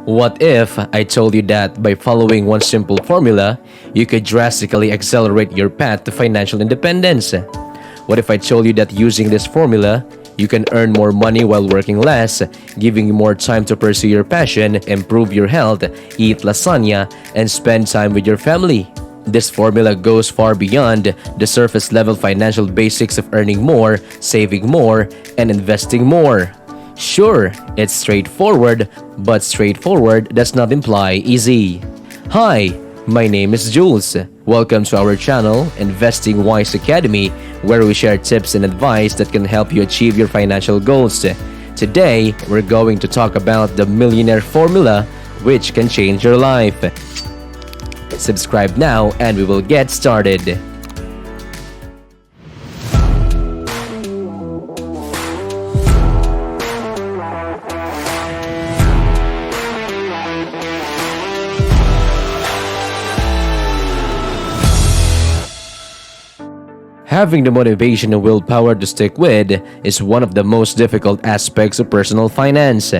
What if I told you that by following one simple formula, you could drastically accelerate your path to financial independence? What if I told you that using this formula, you can earn more money while working less, giving you more time to pursue your passion, improve your health, eat lasagna, and spend time with your family? This formula goes far beyond the surface level financial basics of earning more, saving more, and investing more. Sure, it's straightforward, but straightforward does not imply easy. Hi, my name is Jules. Welcome to our channel, Investing Wise Academy, where we share tips and advice that can help you achieve your financial goals. Today, we're going to talk about the Millionaire formula, which can change your life. Subscribe now and we will get started. Having the motivation and willpower to stick with is one of the most difficult aspects of personal finance.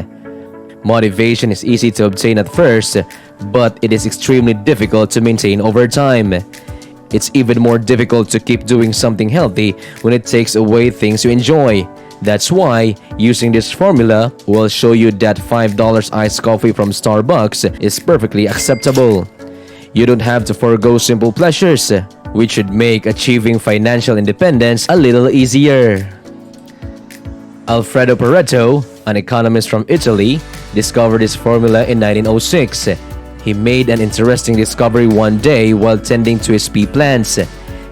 Motivation is easy to obtain at first, but it is extremely difficult to maintain over time. It's even more difficult to keep doing something healthy when it takes away things you enjoy. That's why using this formula will show you that $5 iced coffee from Starbucks is perfectly acceptable. You don't have to forego simple pleasures, which should make achieving financial independence a little easier. Alfredo Pareto, an economist from Italy, discovered this formula in 1906. He made an interesting discovery one day while tending to his pea plants.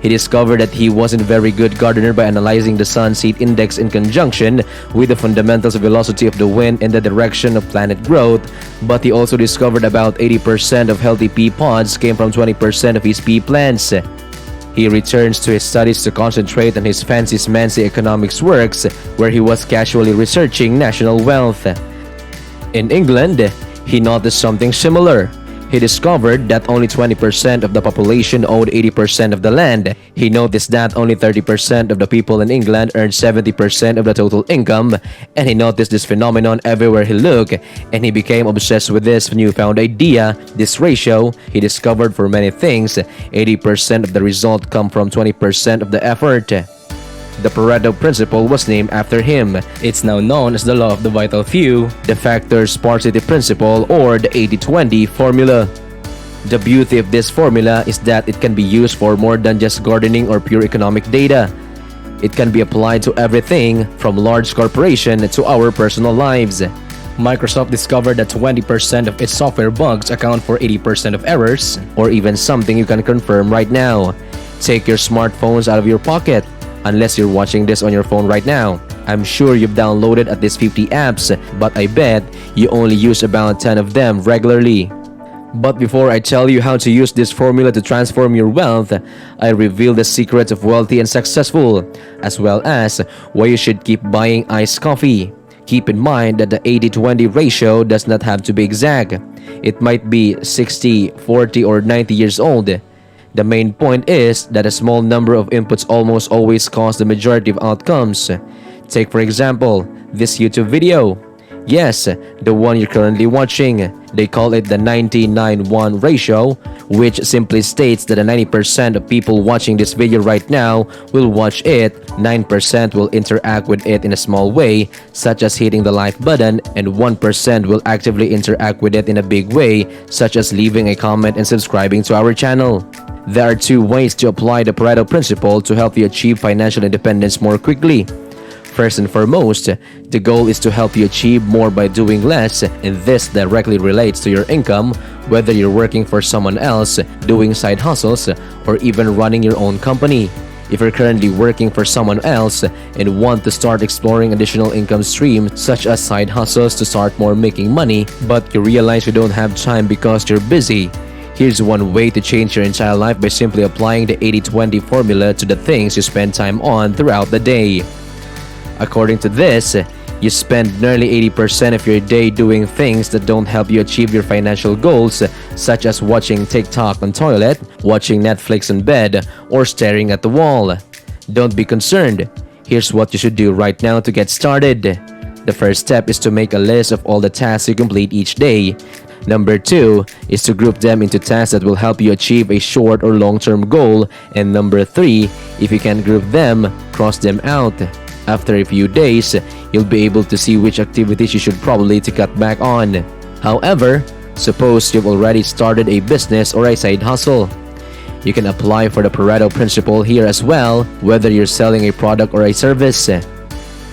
He discovered that he wasn't a very good gardener by analyzing the sun's heat index in conjunction with the fundamentals of velocity of the wind and the direction of plant growth, but he also discovered about 80% of healthy pea pods came from 20% of his pea plants. He returns to his studies to concentrate on his fancy-smancy economics works, where he was casually researching national wealth. In England, he noticed something similar. He discovered that only 20% of the population owned 80% of the land. He noticed that only 30% of the people in England earned 70% of the total income, and he noticed this phenomenon everywhere he looked, and he became obsessed with this newfound idea, this ratio. He discovered for many things, 80% of the result come from 20% of the effort. The Pareto principle was named after him. It's now known as the law of the vital few, the factor sparsity principle, or the 80-20 formula. The beauty of this formula is that it can be used for more than just gardening or pure economic data. It can be applied to everything from large corporation to our personal lives. Microsoft discovered that 20% of its software bugs account for 80% of errors, or even something you can confirm right now. Take your smartphones out of your pocket. Unless you're watching this on your phone right now. I'm sure you've downloaded at least 50 apps, but I bet you only use about 10 of them regularly. But before I tell you how to use this formula to transform your wealth, I reveal the secrets of wealthy and successful, as well as why you should keep buying iced coffee. Keep in mind that the 80-20 ratio does not have to be exact. It might be 60, 40, or 90 years old. The main point is that a small number of inputs almost always cause the majority of outcomes. Take for example, this YouTube video. Yes, the one you're currently watching. They call it the 90-9-1 ratio, which simply states that the 90% of people watching this video right now will watch it, 9% will interact with it in a small way, such as hitting the like button, and 1% will actively interact with it in a big way, such as leaving a comment and subscribing to our channel. There are two ways to apply the Pareto principle to help you achieve financial independence more quickly. First and foremost, the goal is to help you achieve more by doing less, and this directly relates to your income, whether you're working for someone else, doing side hustles, or even running your own company. If you're currently working for someone else and want to start exploring additional income streams such as side hustles to start more making money, but you realize you don't have time because you're busy, here's one way to change your entire life by simply applying the 80-20 formula to the things you spend time on throughout the day. According to this, you spend nearly 80% of your day doing things that don't help you achieve your financial goals, such as watching TikTok on toilet, watching Netflix in bed, or staring at the wall. Don't be concerned. Here's what you should do right now to get started. The first step is to make a list of all the tasks you complete each day. Number 2 is to group them into tasks that will help you achieve a short or long-term goal. And number 3, if you can group them, cross them out. After a few days, you'll be able to see which activities you should probably to cut back on. However, suppose you've already started a business or a side hustle. You can apply for the Pareto principle here as well, whether you're selling a product or a service.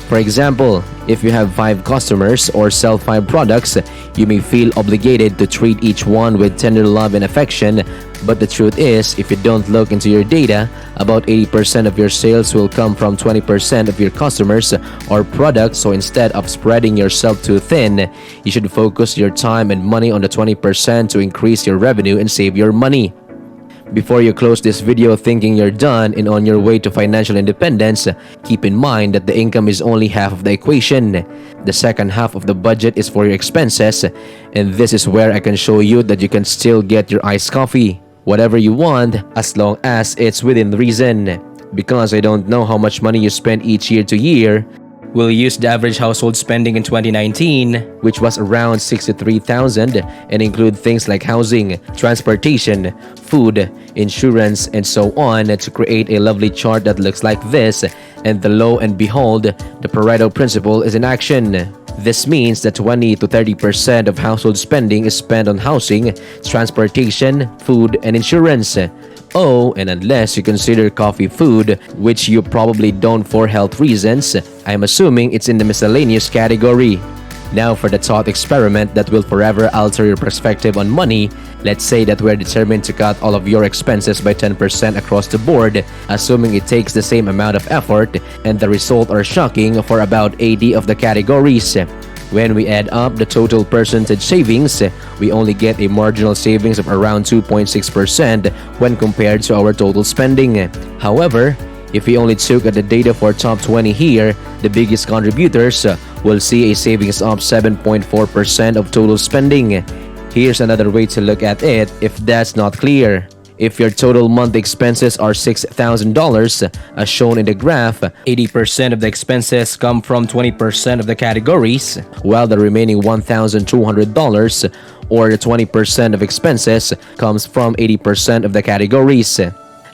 For example, if you have 5 customers or sell 5 products, you may feel obligated to treat each one with tender love and affection. But the truth is, if you don't look into your data, about 80% of your sales will come from 20% of your customers or products. So instead of spreading yourself too thin, you should focus your time and money on the 20% to increase your revenue and save your money. Before you close this video thinking you're done and on your way to financial independence, keep in mind that the income is only half of the equation. The second half of the budget is for your expenses, and this is where I can show you that you can still get your iced coffee, whatever you want, as long as it's within reason. Because I don't know how much money you spend each year to year, we'll use the average household spending in 2019, which was around $63,000, and include things like housing, transportation, food, insurance, and so on to create a lovely chart that looks like this. And lo and behold, the Pareto principle is in action. This means that 20 to 30% of household spending is spent on housing, transportation, food, and insurance. Oh, and unless you consider coffee food, which you probably don't for health reasons, I'm assuming it's in the miscellaneous category. Now for the thought experiment that will forever alter your perspective on money. Let's say that we're determined to cut all of your expenses by 10% across the board, assuming it takes the same amount of effort, and the results are shocking for about 80 of the categories. When we add up the total percentage savings, we only get a marginal savings of around 2.6% when compared to our total spending. However, if we only took the data for top 20 here, the biggest contributors will see a savings of 7.4% of total spending. Here's another way to look at it if that's not clear. If your total monthly expenses are $6,000, as shown in the graph, 80% of the expenses come from 20% of the categories, while the remaining $1,200, or the 20% of expenses, comes from 80% of the categories.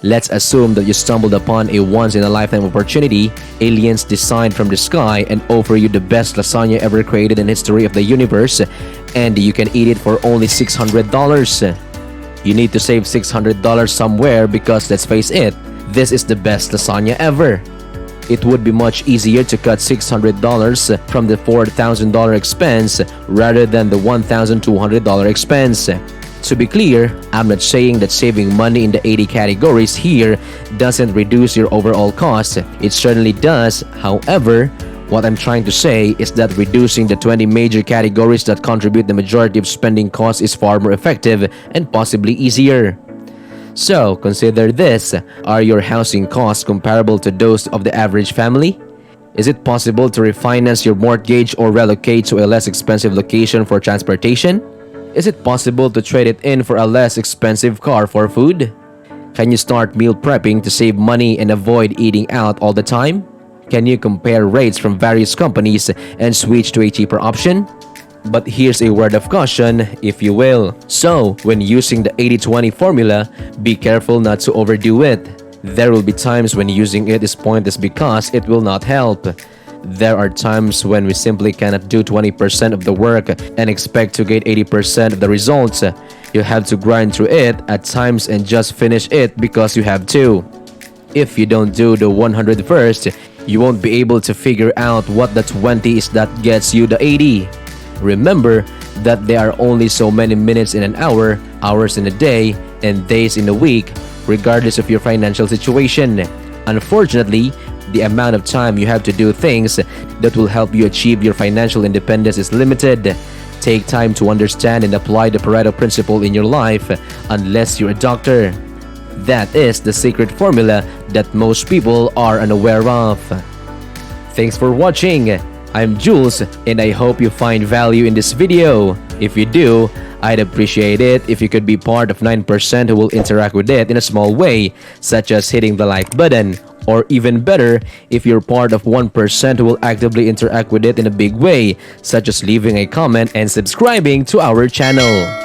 Let's assume that you stumbled upon a once-in-a-lifetime opportunity. Aliens designed from the sky and offer you the best lasagna ever created in the history of the universe, and you can eat it for only $600. You need to save $600 somewhere because, let's face it, this is the best lasagna ever. It would be much easier to cut $600 from the $4,000 expense rather than the $1,200 expense. To be clear, I'm not saying that saving money in the 80 categories here doesn't reduce your overall cost. It certainly does. However, what I'm trying to say is that reducing the 20 major categories that contribute the majority of spending costs is far more effective and possibly easier. So, consider this. Are your housing costs comparable to those of the average family? Is it possible to refinance your mortgage or relocate to a less expensive location for transportation? Is it possible to trade it in for a less expensive car for food? Can you start meal prepping to save money and avoid eating out all the time? Can you compare rates from various companies and switch to a cheaper option? But here's a word of caution, if you will. So, when using the 80-20 formula, be careful not to overdo it. There will be times when using it is pointless because it will not help. There are times when we simply cannot do 20% of the work and expect to get 80% of the results. You have to grind through it at times and just finish it because you have to. If you don't do the 100 first, you won't be able to figure out what the 20 is that gets you the 80. Remember that there are only so many minutes in an hour, hours in a day, and days in a week, regardless of your financial situation. Unfortunately, the amount of time you have to do things that will help you achieve your financial independence is limited. Take time to understand and apply the Pareto principle in your life, unless you're a doctor. That is the secret formula that most people are unaware of. Thanks for watching. I'm Jules, and I hope you find value in this video. If you do, I'd appreciate it if you could be part of 9% who will interact with it in a small way, such as hitting the like button Or even better, if you're part of 1% who will actively interact with it in a big way, such as leaving a comment and subscribing to our channel.